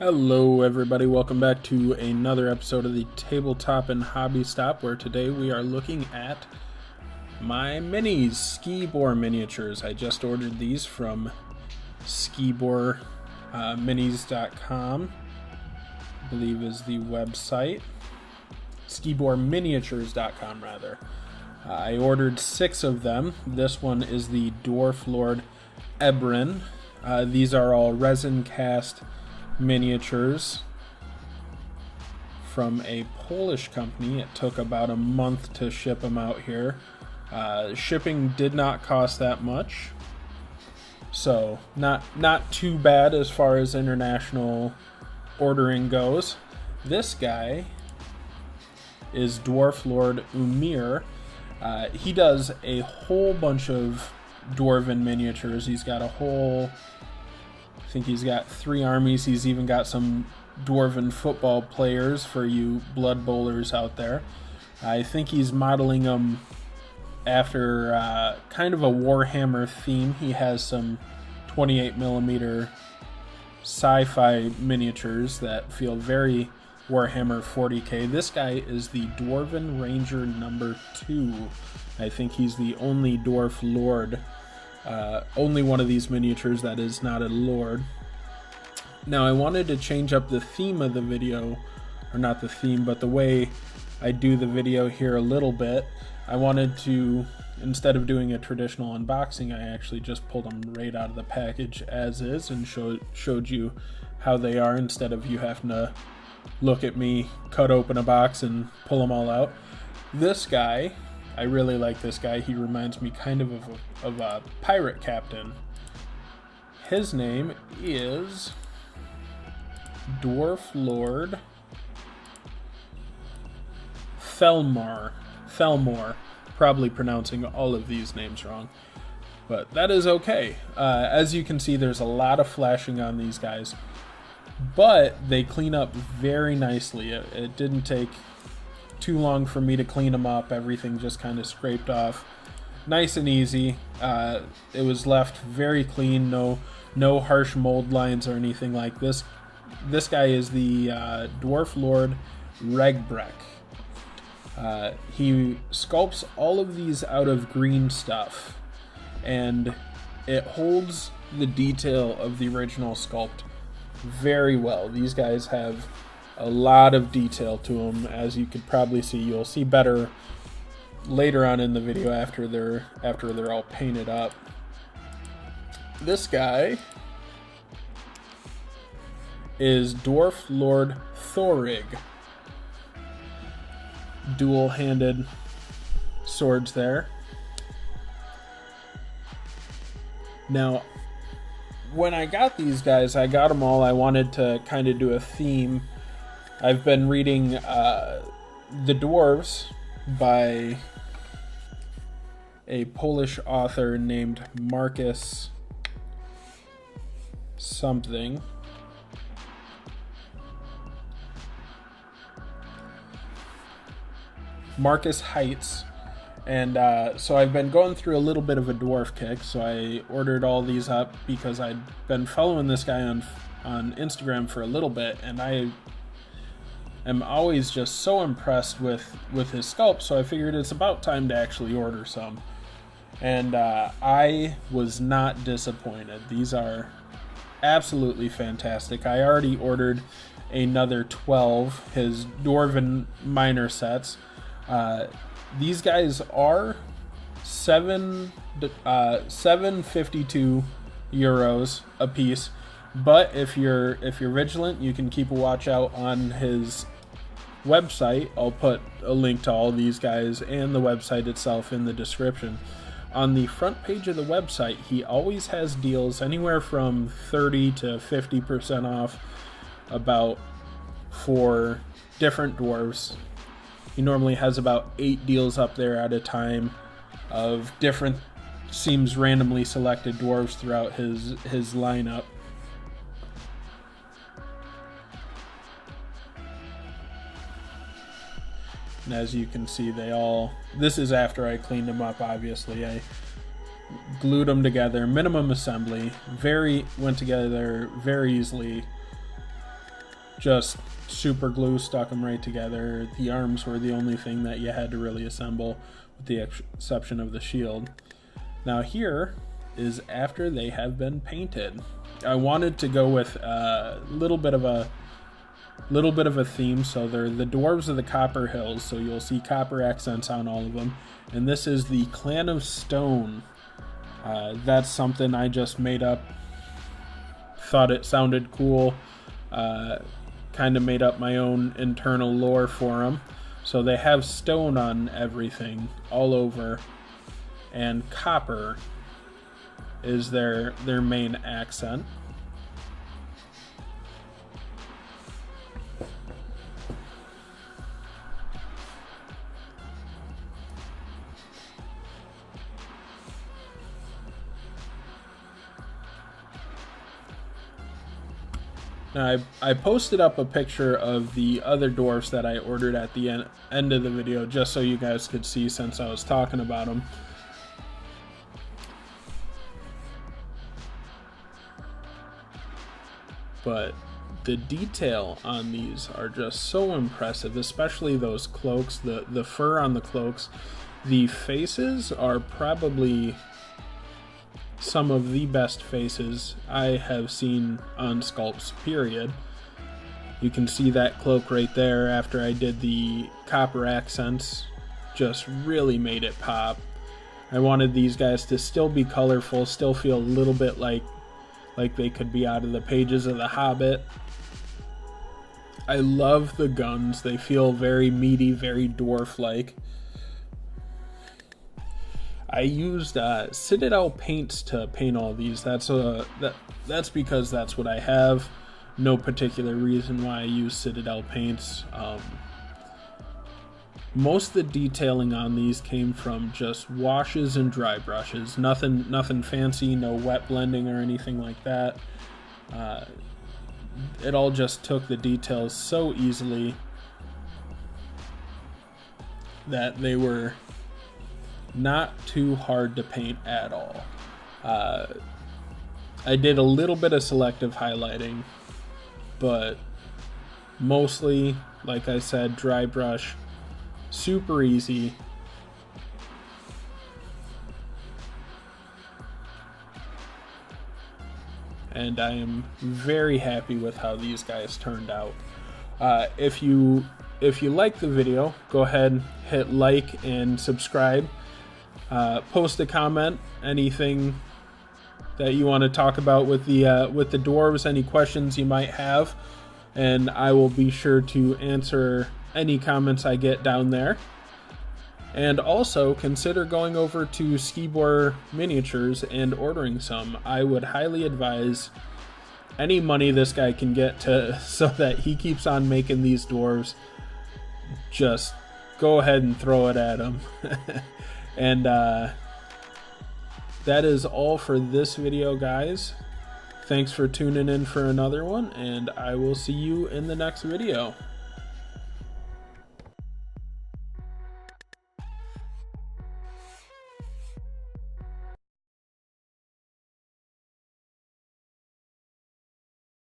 Hello everybody, welcome back to another episode of the Tabletop and Hobby Stop, where today we are looking at my minis, Scibor miniatures. I just ordered these from Scibor minis.com, I believe is the website. Sciborminiatures.com rather. I ordered 6 of them. This one is the Dwarf Lord Mir. These are all resin cast miniatures from a Polish company. It took about a month to ship them out here. Shipping did not cost that much, so not too bad as far as international ordering goes. This guy is Dwarf Lord Mir. He does a whole bunch of Dwarven miniatures. He's got a whole, I think he's got 3 armies. He's even got some Dwarven football players for you blood bowlers out there. I think he's modeling them after kind of a Warhammer theme. He has some 28mm sci-fi miniatures that feel very Warhammer 40k. This guy is the Dwarven Ranger number 2. I think he's the only Dwarf Lord. Only one of these miniatures that is not a Lord. Now I wanted to change up the theme of the video, or not the theme, but the way I do the video here a little bit. I wanted to, instead of doing a traditional unboxing, I actually just pulled them right out of the package as is and showed you how they are, instead of you having to look at me cut open a box and pull them all out. This guy, I really like this guy. He reminds me kind of a pirate captain. His name is Dwarf Lord Thelmar. Probably pronouncing all of these names wrong, but that is okay. As you can see, there's a lot of flashing on these guys, but they clean up very nicely. It didn't take too long for me to clean them up. Everything just kind of scraped off nice and easy. It was left very clean, no harsh mold lines or anything like this. This guy is the Dwarf Lord Breck. He sculpts all of these out of green stuff, and it holds the detail of the original sculpt very well. These guys have a lot of detail to them, as you could probably see. You'll see better later on in the video after they're all painted up. This guy is Dwarf Lord Thor. Dual-handed swords there. Now, when I got these guys, I got them all. I wanted to kind of do a theme. I've been reading The Dwarves by a Polish author named Marcus something. Marcus Heights. And so I've been going through a little bit of a dwarf kick, so I ordered all these up because I'd been following this guy on Instagram for a little bit, and I am always just so impressed with his sculpt, so I figured it's about time to actually order some. And I was not disappointed. These are absolutely fantastic. I already ordered another 12, his Dwarven minor sets. These guys are €7.52 a piece, but if you're vigilant, you can keep a watch out on his website. I'll put a link to all these guys and the website itself in the description. On the front page of the website, he always has deals anywhere from 30 to 50% off about for different dwarves. He normally has about 8 deals up there at a time of different, seems randomly selected dwarves throughout his lineup. And as you can see, this is after I cleaned them up, obviously. I glued them together, minimum assembly, went together very easily. just super glue stuck them right together. The arms were the only thing that you had to really assemble, with the exception of the shield. Now here is after they have been painted. I wanted to go with a little bit of a theme, so they're the Dwarves of the Copper Hills, so you'll see copper accents on all of them. And this is the Clan of Stone. That's something I just made up. Thought it sounded cool. Kind of made up my own internal lore for them. So they have stone on everything, all over, and copper is their main accent. Now, I posted up a picture of the other dwarfs that I ordered at the end of the video, just so you guys could see, since I was talking about them. But the detail on these are just so impressive, especially those cloaks, the fur on the cloaks. The faces are probably some of the best faces I have seen on sculpts, period. You can see that cloak right there after I did the copper accents. Just really made it pop. I wanted these guys to still be colorful, still feel a little bit like they could be out of the pages of The Hobbit. I love the guns. They feel very meaty, very dwarf-like. I used Citadel Paints to paint all these. That's because that's what I have. No particular reason why I use Citadel Paints. Most of the detailing on these came from just washes and dry brushes. Nothing fancy, no wet blending or anything like that. It all just took the details so easily that they were not too hard to paint at all. I did a little bit of selective highlighting, but mostly, like I said, dry brush, super easy. And I am very happy with how these guys turned out. If you like the video, go ahead, hit like and subscribe. Post a comment, anything that you want to talk about with the dwarves, any questions you might have, and I will be sure to answer any comments I get down there. And also consider going over to Scibor Miniatures and ordering some. I would highly advise any money this guy can get so that he keeps on making these dwarves. Just go ahead and throw it at him. And that is all for this video, guys. Thanks for tuning in for another one, and I will see you in the next video.